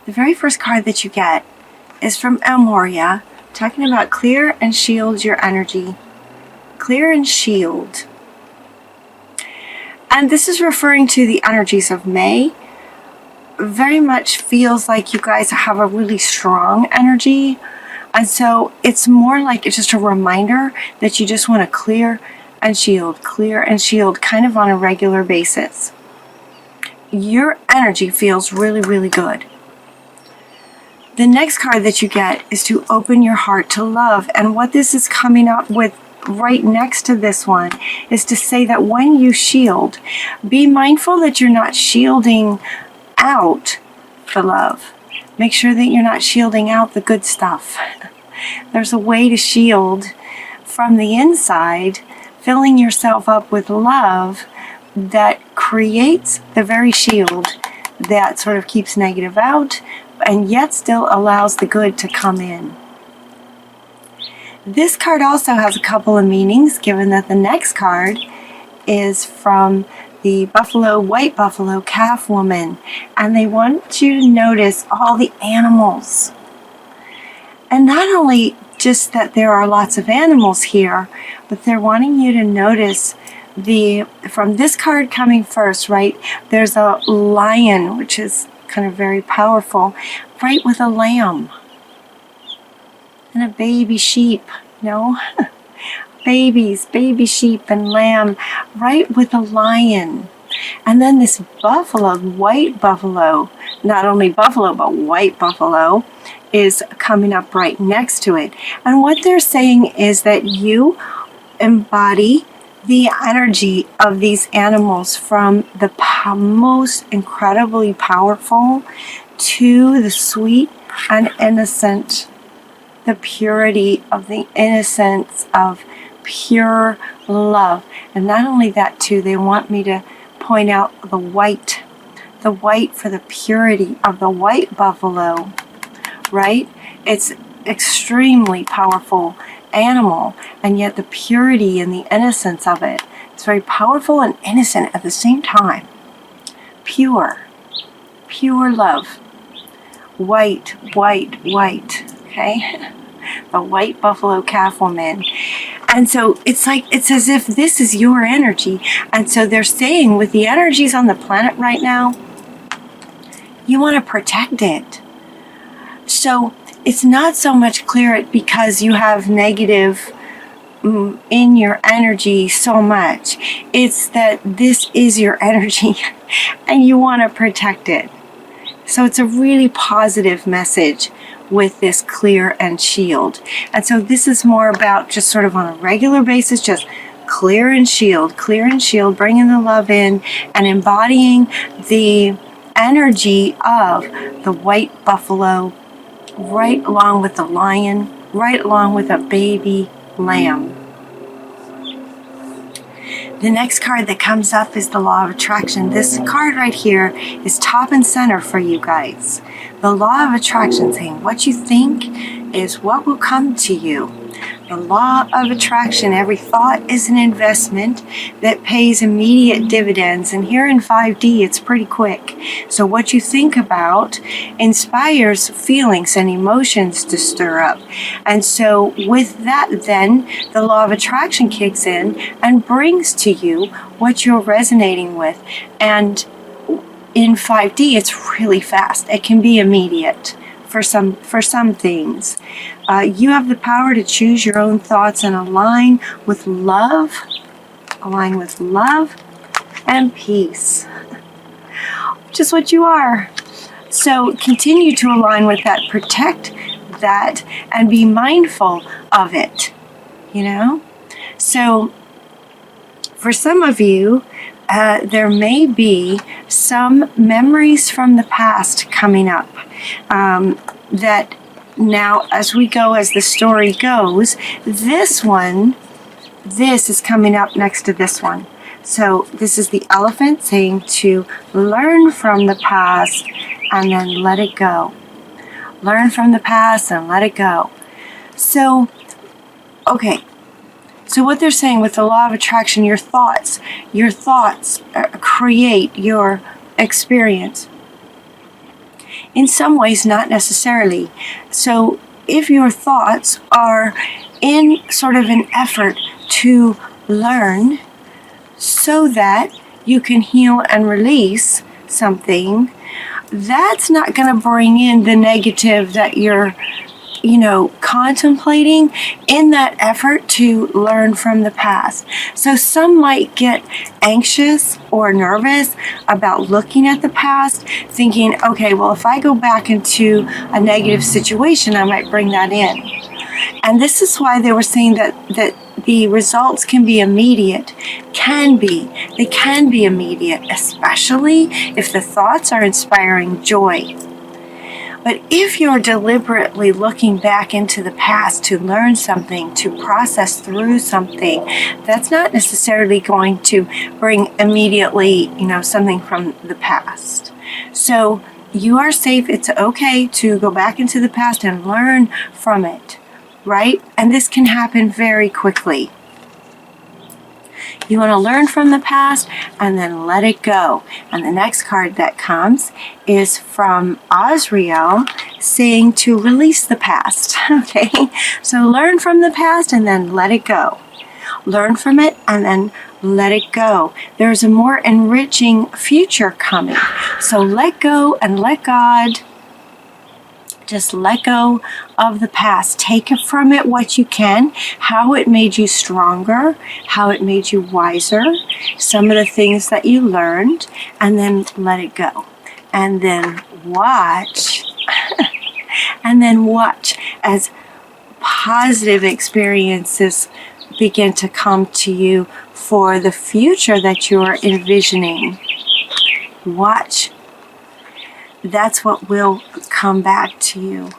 the very first card that you get is from Moria, talking about clear and shield your energy. Clear and shield. And this is referring to the energies of May. Very much feels like you guys have a really strong energy. And so it's more like it's just a reminder that you just want to clear and shield, kind of on a regular basis. Your energy feels really, really good. The next card that you get is to open your heart to love. And what this is coming up with right next to this one is to say that when you shield, be mindful that you're not shielding out the love. Make sure that you're not shielding out the good stuff. There's a way to shield from the inside, filling yourself up with love that creates the very shield that sort of keeps negative out and yet still allows the good to come in. This card also has a couple of meanings, given that the next card is from the white buffalo calf woman, and they want you to notice all the animals. And not only just that there are lots of animals here, but they're wanting you to notice from this card coming first, right? There's a lion, which is kind of very powerful, right, with a lamb and a baby sheep, baby sheep and lamb, right with a lion. And then this buffalo, white buffalo, not only buffalo, but white buffalo, is coming up right next to it. And what they're saying is that you embody the energy of these animals, from the most incredibly powerful to the sweet and innocent, the purity of the innocence of pure love. And not only that too, they want me to point out the white for the purity of the white buffalo, right? It's extremely powerful animal, and yet the purity and the innocence of it, it's very powerful and innocent at the same time. Pure love. White, okay? The white buffalo calf woman. And so it's as if this is your energy. And so they're saying, with the energies on the planet right now, you want to protect it. So it's not so much clear it because you have negative in your energy so much. It's that this is your energy and you want to protect it. So it's a really positive message with this clear and shield. And so this is more about just sort of on a regular basis, just clear and shield, bringing the love in and embodying the energy of the white buffalo, right along with the lion, right along with a baby lamb. The next card that comes up is the Law of Attraction. This card right here is top and center for you guys. The Law of Attraction, saying what you think is what will come to you. The Law of Attraction, every thought is an investment that pays immediate dividends. And here in 5D, it's pretty quick. So what you think about inspires feelings and emotions to stir up. And so with that, then, the Law of Attraction kicks in and brings to you what you're resonating with. And in 5D, it's really fast. It can be immediate. For some things, you have the power to choose your own thoughts and align with love and peace, which is what you are. So continue to align with that, protect that, and be mindful of it, So for some of you, there may be some memories from the past coming up that now, as the story goes, this is coming up next to this one. So this is the elephant saying to learn from the past and then let it go. Learn from the past and let it go. So, okay. So what they're saying with the Law of Attraction, your thoughts create your experience. In some ways, not necessarily. So if your thoughts are in sort of an effort to learn so that you can heal and release something, that's not going to bring in the negative that you're contemplating in that effort to learn from the past. So some might get anxious or nervous about looking at the past, thinking, okay, well, if I go back into a negative situation, I might bring that in. And this is why they were saying that the results can be immediate. They can be immediate, especially if the thoughts are inspiring joy. But if you're deliberately looking back into the past to learn something, to process through something, that's not necessarily going to bring immediately, something from the past. So you are safe. It's okay to go back into the past and learn from it, right? And this can happen very quickly. You want to learn from the past and then let it go. And the next card that comes is from Osriel, saying to release the past. Okay, so learn from the past and then let it go. Learn from it and then let it go. There's a more enriching future coming. So let go and let God. Just let go of the past. Take it from it what you can, how it made you stronger, how it made you wiser, some of the things that you learned, and then let it go. And then watch, as positive experiences begin to come to you for the future that you're envisioning. Watch. That's what will come back to you.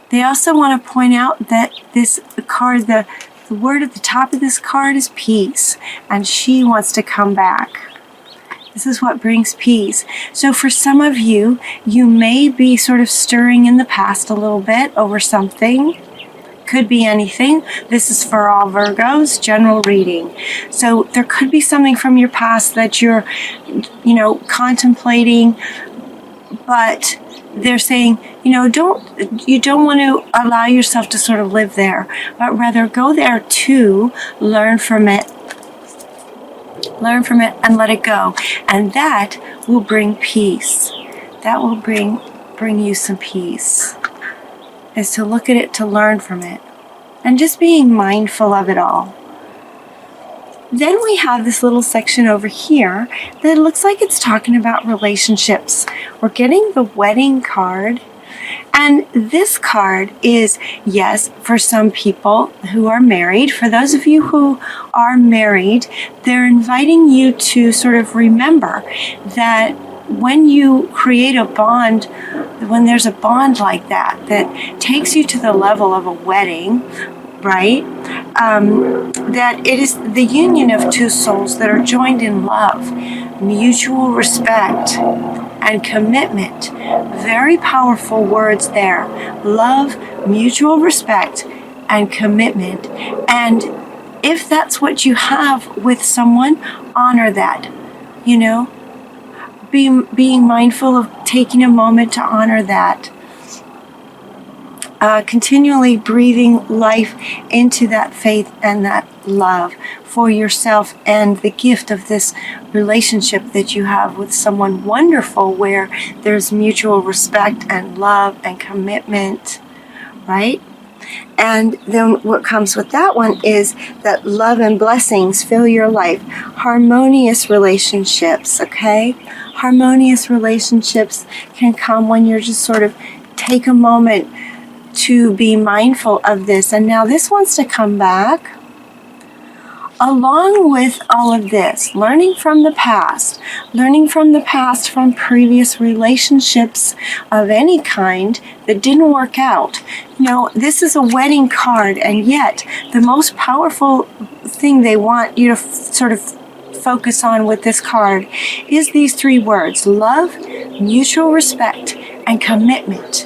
They also want to point out that this card, the word at the top of this card is peace, and she wants to come back. This is what brings peace. So for some of you, you may be sort of stirring in the past a little bit over something. Could be anything. This is for all Virgos, general reading. So there could be something from your past that you're, contemplating. But they're saying, you don't want to allow yourself to sort of live there, but rather go there to learn from it and let it go. And that will bring peace. That will bring you some peace, is to look at it, to learn from it, and just being mindful of it all. Then we have this little section over here that looks like it's talking about relationships. We're getting the wedding card. And this card is, yes, for some people who are married. For those of you who are married, they're inviting you to sort of remember that when you create a bond, when there's a bond like that takes you to the level of a wedding, right? That it is the union of two souls that are joined in love, mutual respect, and commitment. Very powerful words there. Love, mutual respect, and commitment. And if that's what you have with someone, honor that. Being mindful of taking a moment to honor that. Continually breathing life into that faith and that love for yourself and the gift of this relationship that you have with someone wonderful, where there's mutual respect and love and commitment, right? And then what comes with that one is that love and blessings fill your life. Harmonious relationships, okay? Harmonious relationships can come when you're just sort of take a moment to be mindful of this. And now this wants to come back. Along with all of this, learning from the past from previous relationships of any kind that didn't work out. This is a wedding card, and yet the most powerful thing they want you to sort of focus on with this card is these three words: love, mutual respect, and commitment.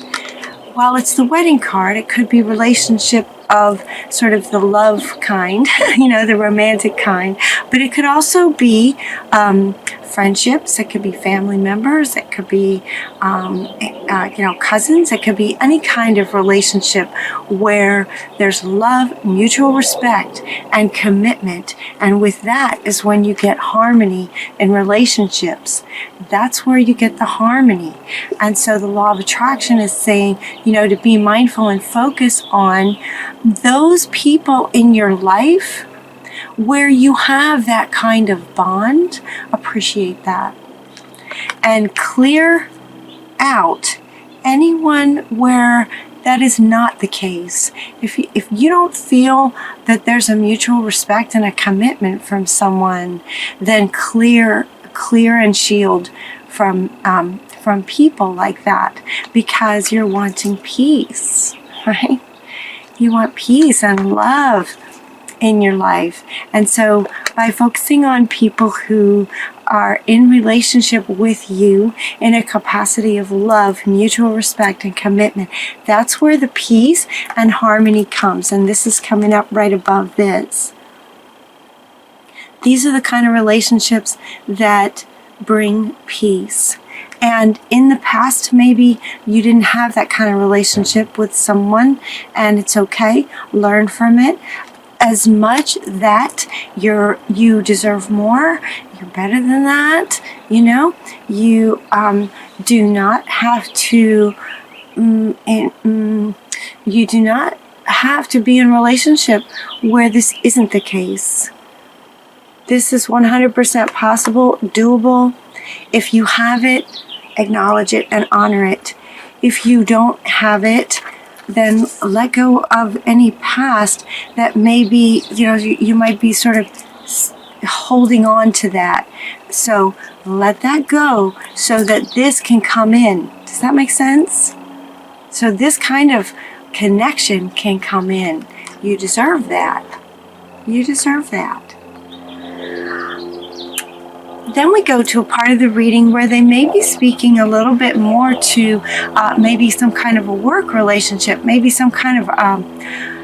While it's the wedding card, it could be relationship of sort of the love kind, the romantic kind, but it could also be friendships, it could be family members, it could be, cousins, it could be any kind of relationship where there's love, mutual respect, and commitment. And with that is when you get harmony in relationships. That's where you get the harmony. And so the law of attraction is saying, to be mindful and focus on those people in your life where you have that kind of bond. Appreciate that. And clear out anyone where that is not the case. If you don't feel that there's a mutual respect and a commitment from someone, then clear and shield from people like that, because you're wanting peace, right? You want peace and love in your life. And so by focusing on people who are in relationship with you in a capacity of love, mutual respect, and commitment, that's where the peace and harmony comes. And this is coming up right above this. These are the kind of relationships that bring peace. And in the past, maybe you didn't have that kind of relationship with someone, and it's okay. Learn from it. As much that you deserve more, you're better than that. You do not have to. You do not have to be in a relationship where this isn't the case. This is 100% possible, doable. If you have it, acknowledge it and honor it. If you don't have it, then let go of any past that maybe, you might be sort of holding on to that. So let that go so that this can come in. Does that make sense? So this kind of connection can come in. You deserve that. You deserve that. Then we go to a part of the reading where they may be speaking a little bit more to maybe some kind of a work relationship, maybe some kind of,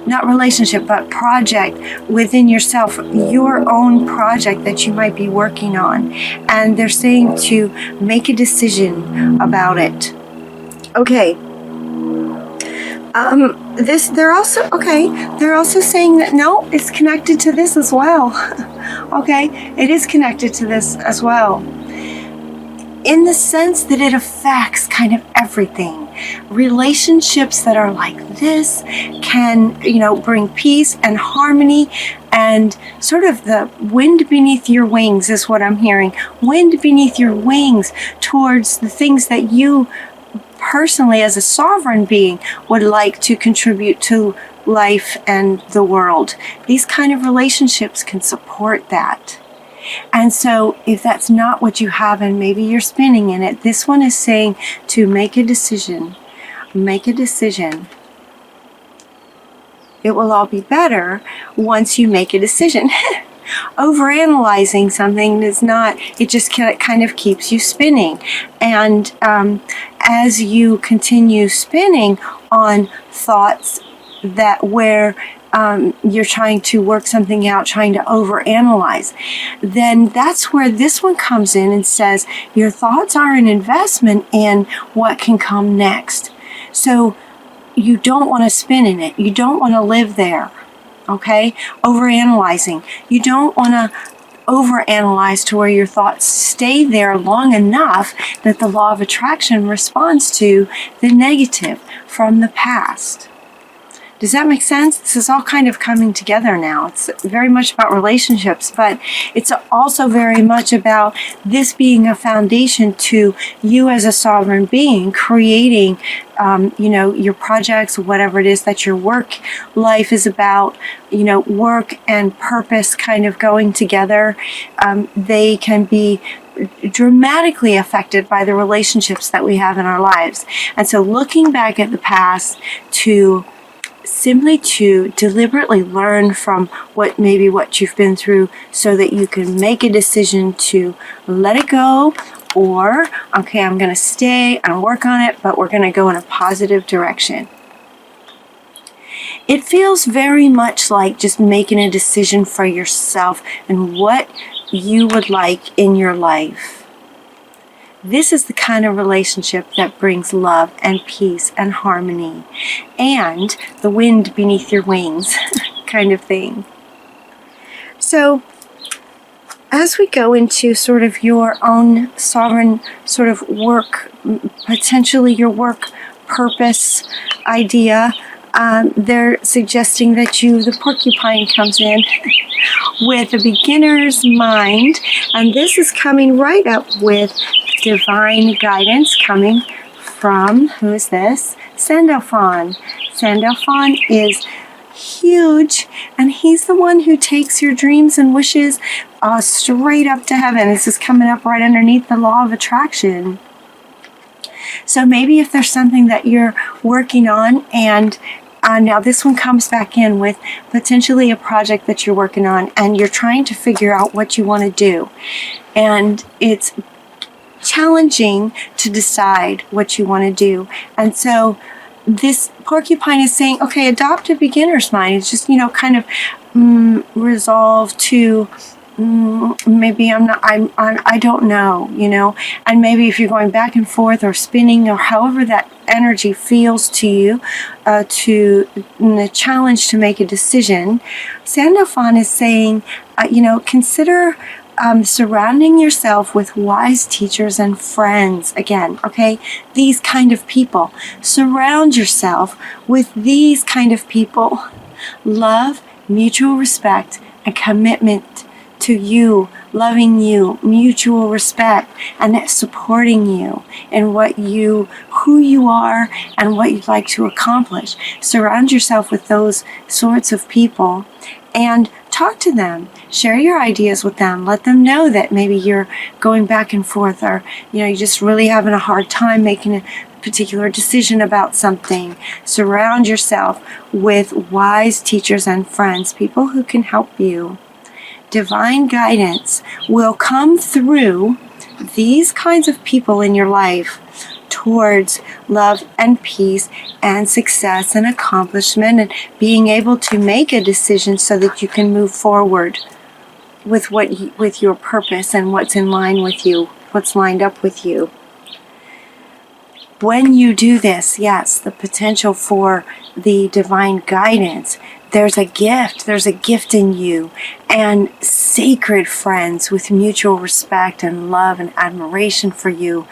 not relationship, but project within yourself, your own project that you might be working on. And they're saying to make a decision about it. Okay. They're also saying that no, it's connected to this as well. Okay, it is connected to this as well, in the sense that it affects kind of everything. Relationships that are like this can, bring peace and harmony, and sort of the wind beneath your wings is what I'm hearing. Wind beneath your wings towards the things that you personally, as a sovereign being, would like to contribute to life and the world. These kind of relationships can support that. And so if that's not what you have and maybe you're spinning in it, this one is saying to make a decision. Make a decision. It will all be better once you make a decision. Overanalyzing something is not, it just kind of keeps you spinning. And as you continue spinning on thoughts that where you're trying to work something out, trying to overanalyze, then that's where this one comes in and says your thoughts are an investment in what can come next. So you don't want to spin in it. You don't want to live there. Okay? Overanalyzing. You don't want to overanalyze to where your thoughts stay there long enough that the law of attraction responds to the negative from the past. Does that make sense? This is all kind of coming together now. It's very much about relationships, but it's also very much about this being a foundation to you as a sovereign being, creating, your projects, whatever it is that your work life is about, work and purpose kind of going together. They can be dramatically affected by the relationships that we have in our lives. And so looking back at the past simply to deliberately learn from what you've been through so that you can make a decision to let it go, or, okay, I'm going to stay and work on it, but we're going to go in a positive direction. It feels very much like just making a decision for yourself and what you would like in your life. This is the kind of relationship that brings love and peace and harmony and the wind beneath your wings kind of thing. So as we go into sort of your own sovereign sort of work, potentially your work purpose idea, they're suggesting that the porcupine comes in with a beginner's mind, and this is coming right up with divine guidance coming from, who is this? Sandalphon. Sandalphon is huge, and he's the one who takes your dreams and wishes straight up to heaven. This is coming up right underneath the law of attraction. So maybe if there's something that you're working on, and now this one comes back in with potentially a project that you're working on, and you're trying to figure out what you want to do, and it's challenging to decide what you want to do. And so this porcupine is saying, okay, adopt a beginner's mind. It's just, kind of resolve to maybe I don't know, and maybe if you're going back and forth or spinning or however that energy feels to you, to the challenge to make a decision, Sandalphon is saying, consider surrounding yourself with wise teachers and friends. Again, okay, these kind of people. Surround yourself with these kind of people. Love, mutual respect, and commitment to you, loving you, mutual respect, and supporting you in who you are and what you'd like to accomplish. Surround yourself with those sorts of people and talk to them. Share your ideas with them. Let them know that maybe you're going back and forth, or you're just really having a hard time making a particular decision about something. Surround yourself with wise teachers and friends, people who can help you. Divine guidance will come through these kinds of people in your life towards love and peace and success and accomplishment, and being able to make a decision so that you can move forward with with your purpose and what's in line with you, what's lined up with you. When you do this, yes, the potential for the divine guidance, there's a gift in you, and sacred friends with mutual respect and love and admiration for you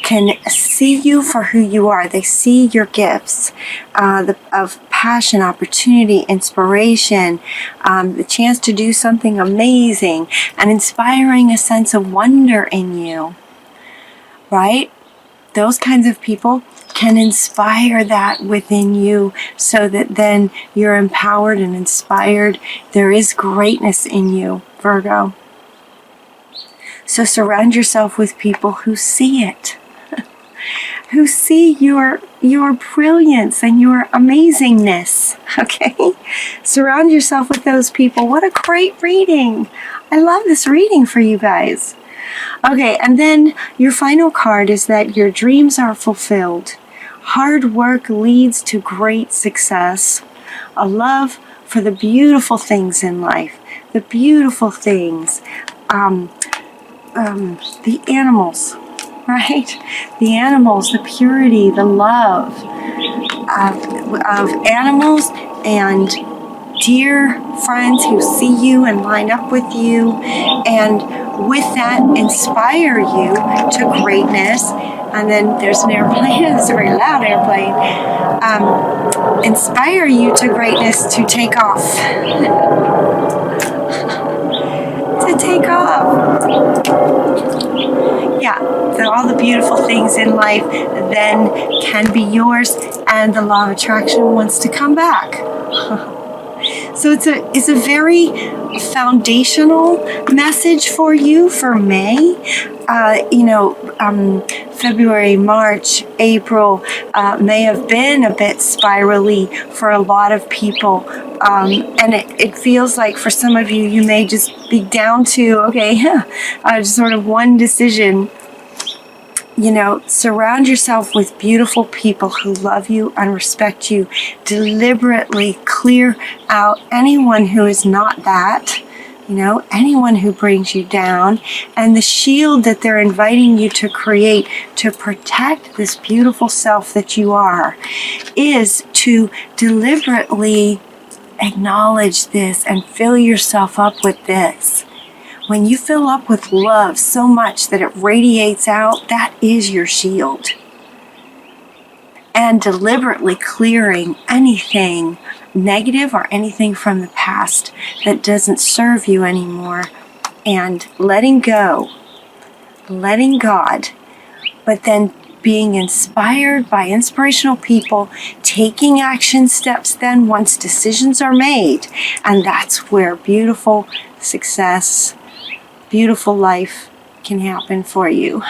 can see you for who you are. They see your gifts of passion, opportunity, inspiration, the chance to do something amazing and inspiring a sense of wonder in you, right? Those kinds of people can inspire that within you, so that then you're empowered and inspired. There is greatness in you, Virgo. So surround yourself with people who see it, who see your brilliance and your amazingness, okay? Surround yourself with those people. What a great reading. I love this reading for you guys. Okay, and then your final card is that your dreams are fulfilled. Hard work leads to great success. A love for the beautiful things in life, the beautiful things, the animals, right? The animals, the purity, the love of animals, and dear friends who see you and line up with you, and with that inspire you to greatness. And then there's an airplane, it's a very loud airplane, inspire you to greatness, to take off. To take off. Yeah, all the beautiful things in life then can be yours, and the law of attraction wants to come back. So it's a very foundational message for you for May. February, March, April may have been a bit spirally for a lot of people. And it feels like for some of you, you may just be down to, sort of one decision. Surround yourself with beautiful people who love you and respect you. Deliberately clear out anyone who is not that. anyone who brings you down, and the shield that they're inviting you to create to protect this beautiful self that you are is to deliberately acknowledge this and fill yourself up with this. When you fill up with love so much that it radiates out, that is your shield. And deliberately clearing anything negative or anything from the past that doesn't serve you anymore, and letting go, letting God, but then being inspired by inspirational people, taking action steps then once decisions are made. And that's where beautiful success, beautiful life can happen for you.